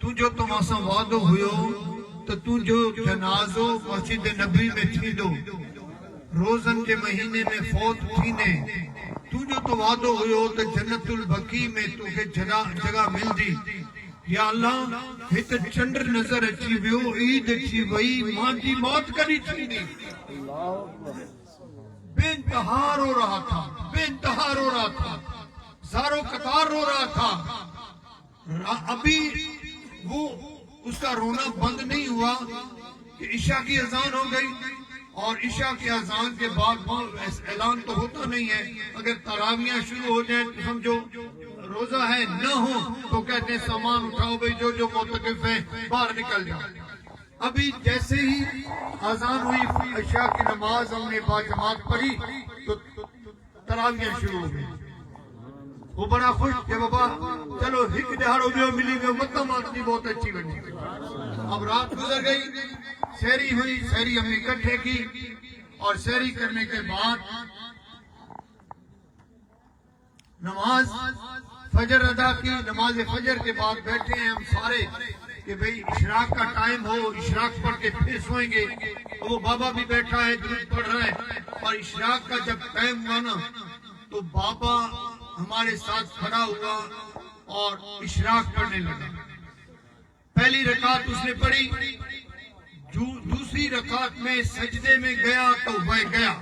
تو جو تماسا وعدو ہوئو تو تو جو جنازو مسجد نبی میں تھی دو روزن کے مہینے میں فوت تھی نے تو جو تو وعدو ہوئو تو جنت البقی میں تو کے جگہ مل دی یا اللہ ہت چنڈر نظر اچھی ویو عید اچھی وئی ماں کی موت کری تھی نہیں بے انتہا رو رہا تھا بے انتہا رو رہا تھا زارو قطار رو رہا تھا ابھی وہ اس کا رونا بند نہیں ہوا کہ عشاء کی اذان ہو گئی اور عشاء کی اذان کے بعد اعلان تو ہوتا نہیں ہے اگر تراویاں شروع ہو جائیں تو سمجھو روزہ ہے نہ ہو تو کہتے ہیں سامان اٹھاؤ بھئی جو معتکف ہیں باہر نکل جاؤ ابھی جیسے ہی اذان ہوئی عشاء کی نماز ہم نے باجماعت پڑھی تو تراویاں شروع ہو گئی وہ بڑا خوش کہ بابا چلو ہک دہاڑو بیو ملی گئے مطلب مانتی بہت اچھی بنی اب رات گزر گئی سحری ہوئی سحری ہم نے اکٹھے کی اور سحری کرنے کے بعد نماز فجر ادا کی نماز فجر کے بعد بیٹھے ہیں ہم سارے کہ بھئی اشراق کا ٹائم ہو اشراق پڑھ کے پھر سوئیں گے وہ بابا بھی بیٹھا ہے درود پڑھ رہا ہے اور اشراق کا جب ٹائم ہوا نا تو بابا ہمارے ساتھ کھڑا ہوا اور اشراق پڑھنے لگا پہلی رکعت اس نے پڑھی دوسری رکعت میں سجدے میں گیا تو وہ گیا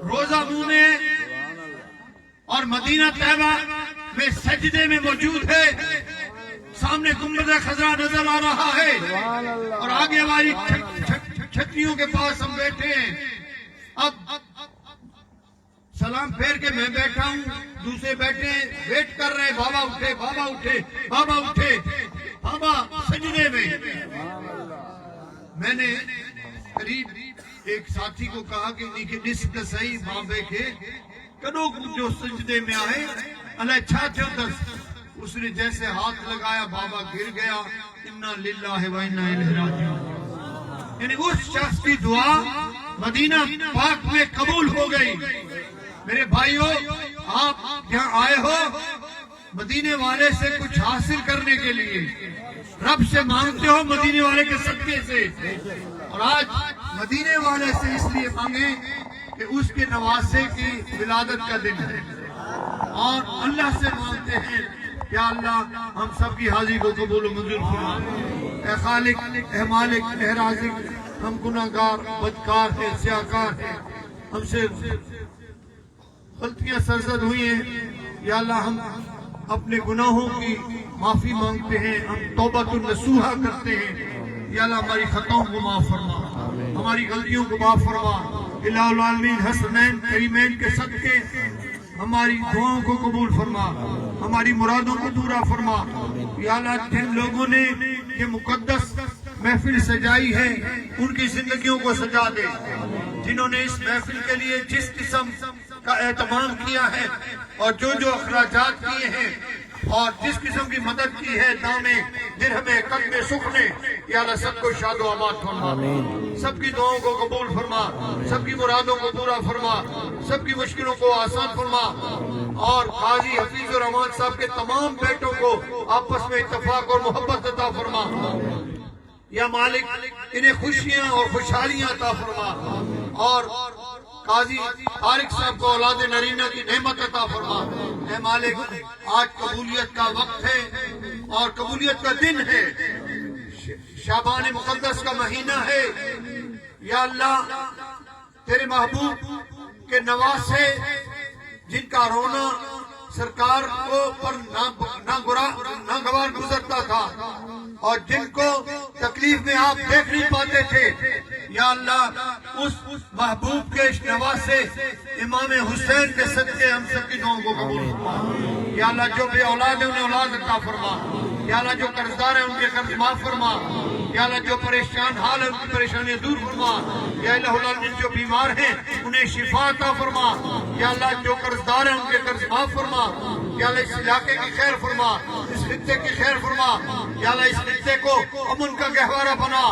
روزہ منہ میں اور مدینہ طیبہ میں سجدے میں موجود ہے سامنے گنبد خضرا نظر آ رہا ہے اور آگے ہماری چھتریوں کے پاس ہم بیٹھے ہیں اب سلام پھیر کے میں بیٹھا ہوں دوسرے بیٹھے ہیں ویٹ کر رہے ہیں بابا اٹھے بابا اٹھے بابا اٹھے بابا سجدے میں نے قریب ایک ساتھی کو کہا کہ نیکے نصف صحیح بابے کے کدو جو سجدے میں آئے اللہ چھاتے دس اس نے جیسے ہاتھ لگایا بابا گر گیا انا للہ و انا الیہ راجعون یعنی اس شخص کی دعا مدینہ پاک میں قبول ہو گئی میرے بھائیوں آپ یہاں آئے ہو مدینے والے سے کچھ حاصل کرنے کے لیے رب سے مانگتے ہو مدینے والے کے صدقے سے اور آج مدینے والے سے اس لیے مانگیں کہ اس کے نواسے کی ولادت کا دن ہے اور اللہ سے مانگتے ہیں یا اللہ ہم سب کی حاضری کو قبول و منظور فرما اے خالق اے مالک اے رازق ہم گناہگار بدکار ہیں سیاہکار ہیں ہم سے غلطیاں سرزد ہوئی ہیں یا اللہ ہم اپنے گناہوں کی معافی مانگتے ہیں ہم توبۃ النصوحہ کرتے ہیں یا اللہ ہماری خطاؤں کو معاف فرما ہماری غلطیوں کو معاف فرما الہ العالمین حسنین کریمین کے صدقے ہماری دعاؤں کو قبول فرما ہماری مرادوں کو پورا فرما یا اللہ جن لوگوں نے یہ مقدس محفل سجائی ہے ان کی زندگیوں کو سجا دے جنہوں نے اس محفل کے لیے جس قسم کا اہتمام کیا ہے اور جو اخراجات کیے ہیں اور جس قسم کی مدد کی ہے دامے درہمے قدمے سکھنے یا اللہ سب کو شاد و آباد فرما سب کی دعاؤں کو قبول فرما سب کی مرادوں کو پورا فرما سب کی مشکلوں کو آسان فرما اور قاضی حفیظ الرحمان صاحب کے تمام بیٹوں کو آپس میں اتفاق اور محبت عطا فرما یا مالک انہیں خوشیاں اور خوشحالیاں عطا فرما اور قاضی طارق صاحب کو اولاد نرینہ کی نعمت عطا فرما اے مالک آج قبولیت کا وقت ہے اور قبولیت کا دن ہے شعبان مقدس کا مہینہ ہے یا اللہ تیرے محبوب کے نواسے جن کا رونا سرکار کو پر ناگوار گزرتا تھا اور جن کو تکلیف میں آپ دیکھ نہیں پاتے تھے یا اللہ اس محبوب کے نواسے امام حسین کے صدقے ہم سب کی دعاؤں کو قبول فرما یا اللہ جو بے اولاد ہیں انہیں اولاد عطا فرما یا اللہ جو قرضدار ہیں ان کے قرض معاف فرما یا اللہ جو پریشان حال ہیں ان کی پریشانیاں دور فرما یا اللہ جو بیمار ہیں انہیں شفا عطا فرما یا اللہ جو قرضدار ہیں ان کے قرض معاف فرما یا اللہ اس علاقے کی خیر فرما، اس خطے کی خیر فرما، یا اللہ اس خطے کو امن کا گہوارہ بنا،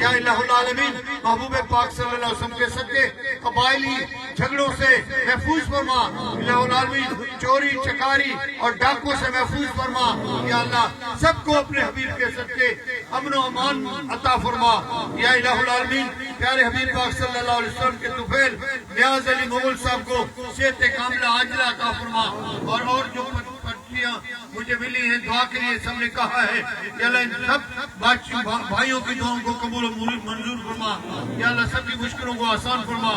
یا الہ العالمین محبوب پاک صلی اللہ علیہ وسلم کے صدقے قبائلی جھگڑوں سے محفوظ فرما، الہ العالمین چوری چکاری اور ڈاکوں سے محفوظ فرما، یا اللہ سب کو اپنے حبیب کے صدقے امن و امان عطا فرما، یا الہ العالمین پیارے حبیب پاک صلی اللہ علیہ وسلم کے طفیل نیاز علی مغل صاحب کو صحت کاملہ عاجلہ عطا فرما، اور جو پرچیاں مجھے ملی ہیں دعا کے لیے سب نے کہا ہے، یا اللہ ان سب بھائیوں کی دعاؤں کو قبول و منظور فرما، یا اللہ سب کی مشکلوں کو آسان فرما،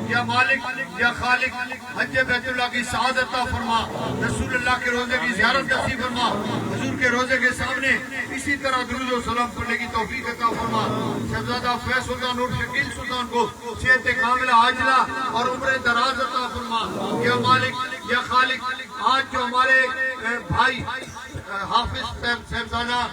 یا مالک یا خالق حج بیت اللہ کی سعادت عطا فرما، رسول اللہ کے روزے کی زیارت نصیب فرما، حضور کے روزے کے سامنے اسی طرح درود و سلام کرنے کی توفیق عطا فرما، شہزادہ فیض سلطان اور شکیل سلطان کو صحت کاملہ عاجلہ اور عمر دراز عطا فرما، یا مالک یا خالق آج جو ہمارے بھائی حافظ صاحبزادہ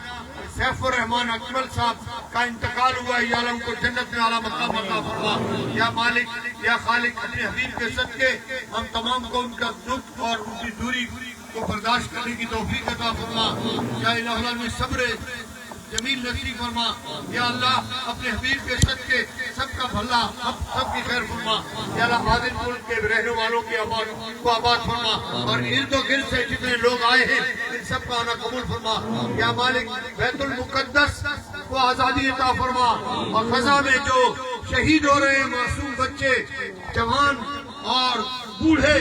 سیف الرحمان اکمل صاحب کا انتقال ہوا ہے، یا اللہ ان کو جنت میں اعلیٰ مقام عطا فرما، یا مالک یا خالق اپنے حبیب کے صدقے ہم تمام کو ان کا دکھ اور ان کی دوری کو برداشت کرنے کی توفیق عطا فرما، یا الہ العالمین صبر جمیل نصیب فرما، یا اللہ اپنے حبیب کے صدقے سب کا بھلا سب کی خیر فرما، یا اللہ عادل ملک کے رہنے والوں کی آباد فرما، اور ارد و گرد سے جتنے لوگ آئے ہیں ان سب کا آنا قبول فرما، یا مالک بیت المقدس کو آزادی عطا فرما، اور فضا میں جو شہید ہو رہے ہیں معصوم بچے جوان اور بوڑھے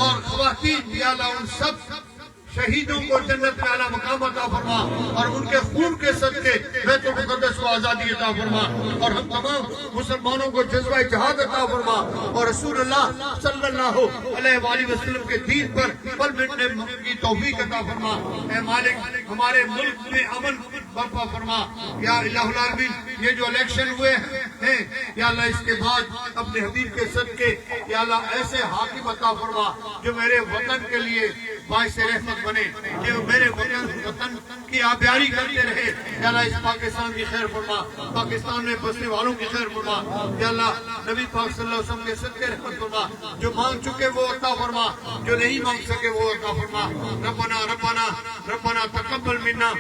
اور خواتین، یا اللہ ان سب شہیدوں کو جنت میں اعلیٰ مقام عطا فرما، اور ان کے خون کے صدقے بیت المقدس کو آزادی عطا فرما، اور ہم تمام مسلمانوں کو جذبہ جہاد عطا فرما، اور رسول اللہ صلی اللہ علیہ وآلہ وسلم کے دین پر پل مٹنے کی توفیق عطا فرما، اے مالک ہمارے ملک میں امن برپا فرما، یا الہ العالمین یہ جو الیکشن ہوئے ہیں یا اللہ اس کے بعد اپنے حبیب کے صدقے یا اللہ ایسے حاکم عطا فرما جو میرے وطن کے لیے باعث رحمت بنے، جو میرے وطن کی آبیاری کرتے رہے، یا اللہ اس پاکستان کی خیر فرما، پاکستان میں بسنے والوں کی خیر فرما، یا اللہ نبی پاک صلی اللہ علیہ وسلم کے صدقے رحمت فرما، جو مانگ چکے وہ عطا فرما، جو نہیں مانگ سکے وہ عطا فرما، ربنا ربنا ربنا تقبل منا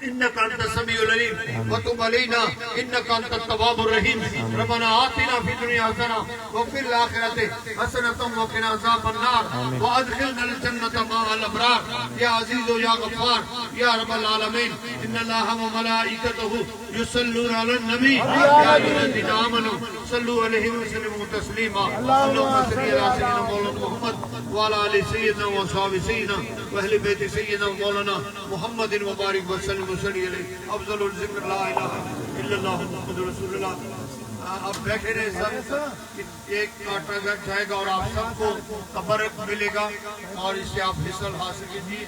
انك انت السميع العليم وتب علينا انك انت التواب الرحيم، ربنا آتنا في الدنيا حسنة وفي الآخرة حسنة وقنا عذاب النار وادخلنا الجنة مع الأبرار، يا عزيز يا غفار يا رب العالمين، ان الله وملائكته يصلون على النبي يا ايها الذين آمنوا صلوا عليه وسلموا تسليما، اللهم صل على سيدنا مولانا محمد وعلى آل سيدنا وصحبه سيدنا واهل بيت سيدنا مولانا محمد وبارك وسلم وصلی علیہ افضل الذکر لا الہ الا اللہ محمد رسول اللہ۔ اب بیٹھے رہے سب، ایک کاٹا گھر جائے گا اور آپ سب کو تبرک ملے گا، اور اس سے آپ حصل حاصل کیجیے۔